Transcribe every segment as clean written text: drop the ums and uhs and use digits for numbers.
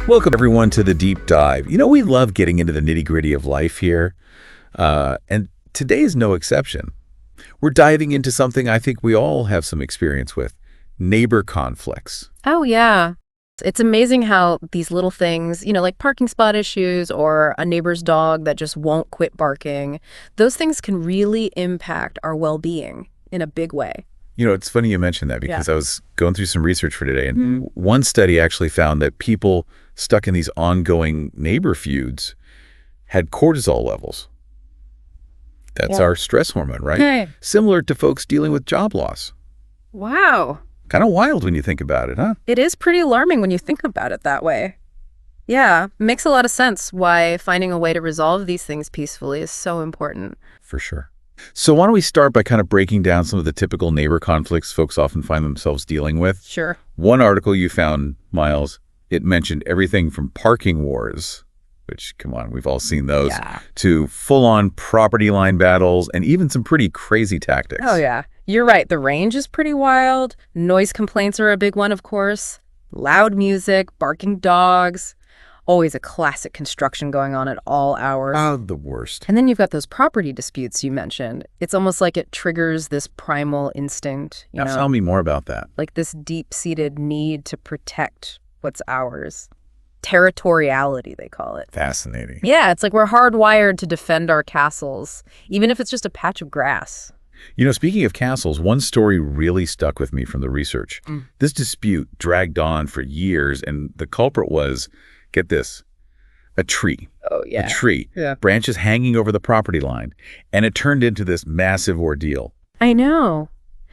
Welcome, everyone, to the Deep Dive. You know, we love getting into the nitty-gritty of life here, and today is no exception. We're diving into something I think we all have some experience with, neighbor conflicts. Oh, yeah. It's amazing how these little things, like parking spot issues or a neighbor's dog that just won't quit barking, those things can really impact our well-being in a big way. You know, it's funny you mentioned that because I was going through some research for today, and Mm-hmm. one study actually found that people stuck in these ongoing neighbor feuds had cortisol levels. That's our stress hormone, right? Hey. Similar to folks dealing with job loss. Wow. Kind of wild when you think about it, huh? It is pretty alarming when you think about it that way. Yeah, makes a lot of sense why finding a way to resolve these things peacefully is so important. For sure. So why don't we start by kind of breaking down some of the typical neighbor conflicts folks often find themselves dealing with? Sure. One article you found, Miles, it mentioned everything from parking wars, which, come on, we've all seen those, to full-on property line battles and even some pretty crazy tactics. Oh, yeah. You're right. The range is pretty wild. Noise complaints are a big one, of course. Loud music, barking dogs. Always a classic construction going on at all hours. Oh, the worst. And then you've got those property disputes you mentioned. It's almost like it triggers this primal instinct, Now tell me more about that. like this deep-seated need to protect what's ours. Territoriality, they call it. Fascinating. Yeah, it's like we're hardwired to defend our castles, even if it's just a patch of grass. You know, speaking of castles, one story really stuck with me from the research. This dispute dragged on for years, and the culprit was, get this, a tree. Oh, yeah. A tree. Yeah. Branches hanging over the property line. And it turned into this massive ordeal. I know.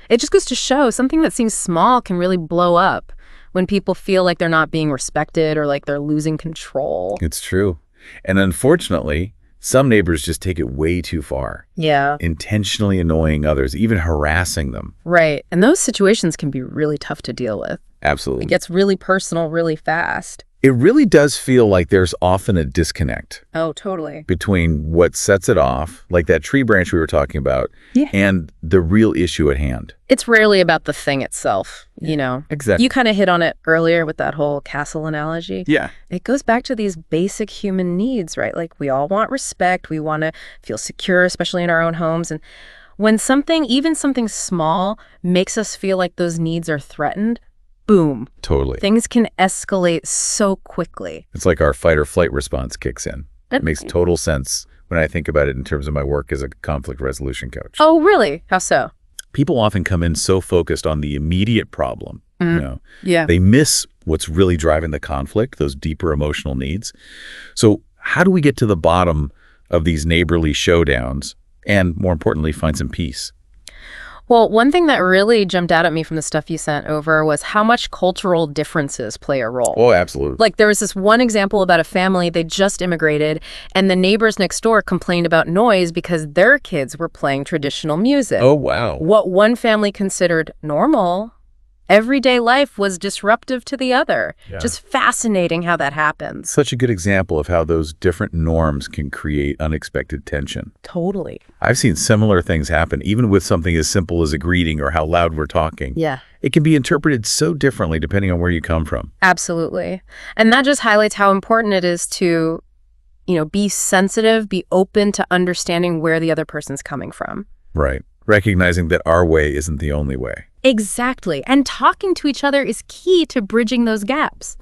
It just goes to show something that seems small can really blow up when people feel like they're not being respected or like they're losing control. It's true. And unfortunately, some neighbors just take it way too far, Yeah. intentionally annoying others, even harassing them. Right. And those situations can be really tough to deal with. Absolutely. It gets really personal really fast. It really does feel like there's often a disconnect Oh, totally. between what sets it off, like that tree branch we were talking about, and the real issue at hand. It's rarely about the thing itself, Exactly. You kind of hit on it earlier with that whole castle analogy. Yeah. It goes back to these basic human needs, right? Like we all want respect. We want to feel secure, especially in our own homes. And when something, even something small, makes us feel like those needs are threatened, boom. Totally. Things can escalate so quickly. It's like our fight or flight response kicks in. It makes total sense when I think about it in terms of my work as a conflict resolution coach. Oh, really? How so? People often come in so focused on the immediate problem, Yeah. They miss what's really driving the conflict, those deeper emotional needs. So how do we get to the bottom of these neighborly showdowns and, more importantly, find some peace? Well, one thing that really jumped out at me from the stuff you sent over was how much cultural differences play a role. Oh, absolutely. Like there was this one example about a family, they just immigrated, and the neighbors next door complained about noise because their kids were playing traditional music. Oh, wow. What one family considered normal, everyday life was disruptive to the other. Yeah. Just fascinating how that happens. Such a good example of how those different norms can create unexpected tension. Totally. I've seen similar things happen, even with something as simple as a greeting or how loud we're talking. Yeah. It can be interpreted so differently depending on where you come from. Absolutely. And that just highlights how important it is to, be sensitive, be open to understanding where the other person's coming from. Right. Recognizing that our way isn't the only way. Exactly. And talking to each other is key to bridging those gaps.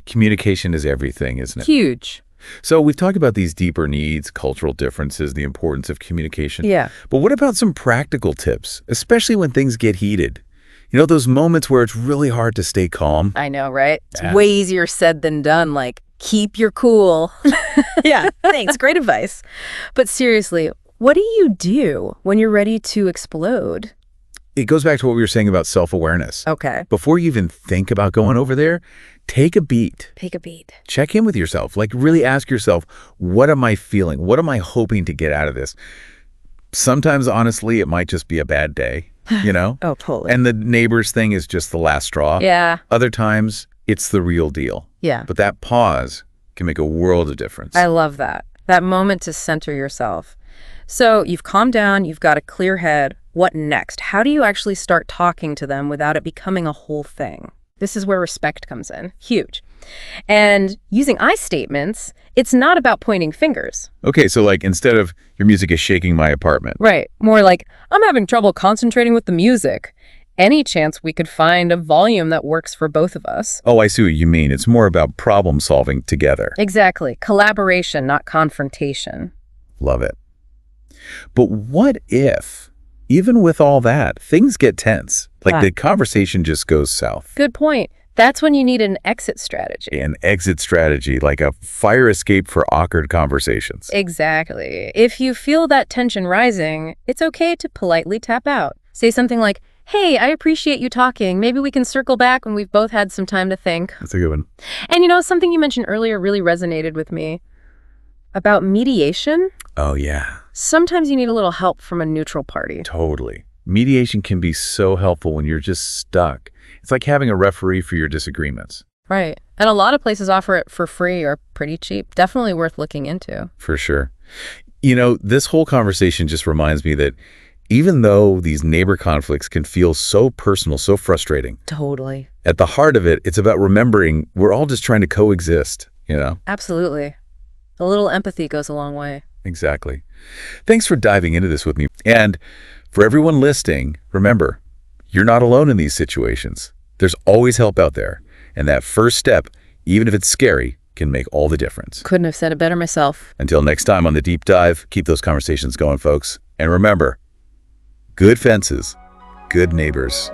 Communication is everything, isn't it? Huge. So we've talked about these deeper needs, cultural differences, the importance of communication. Yeah. But what about some practical tips, especially when things get heated? Those moments where it's really hard to stay calm. I know, right? Yeah. It's way easier said than done. Like, keep your cool. Yeah, thanks. Great advice. But seriously, what do you do when you're ready to explode? It goes back to what we were saying about self-awareness. Okay. Before you even think about going over there, take a beat. Take a beat. Check in with yourself. Like really ask yourself, what am I feeling? What am I hoping to get out of this? Sometimes, honestly, it might just be a bad day, Oh, totally. And the neighbors thing is just the last straw. Yeah. Other times, it's the real deal. Yeah. But that pause can make a world of difference. I love that. That moment to center yourself. So you've calmed down, you've got a clear head. What next? How do you actually start talking to them without it becoming a whole thing? This is where respect comes in. Huge. And using I statements, it's not about pointing fingers. Okay, so like instead of your music is shaking my apartment. Right. More like, I'm having trouble concentrating with the music. Any chance we could find a volume that works for both of us? Oh, I see what you mean. It's more about problem solving together. Exactly. Collaboration, not confrontation. Love it. But what if, even with all that, things get tense? Like the conversation just goes south. Good point. That's when you need an exit strategy. An exit strategy, like a fire escape for awkward conversations. Exactly. If you feel that tension rising, it's okay to politely tap out. Say something like, hey, I appreciate you talking. Maybe we can circle back when we've both had some time to think. That's a good one. And something you mentioned earlier really resonated with me. About mediation. Oh, yeah. Sometimes you need a little help from a neutral party. Totally. Mediation can be so helpful when you're just stuck. It's like having a referee for your disagreements. Right. And a lot of places offer it for free or pretty cheap. Definitely worth looking into. For sure. This whole conversation just reminds me that even though these neighbor conflicts can feel so personal, so frustrating. Totally. At the heart of it, it's about remembering we're all just trying to coexist, Absolutely. A little empathy goes a long way. Exactly. Thanks for diving into this with me. And for everyone listening, remember, you're not alone in these situations. There's always help out there. And that first step, even if it's scary, can make all the difference. Couldn't have said it better myself. Until next time on The Deep Dive, keep those conversations going, folks. And remember, good fences, good neighbors.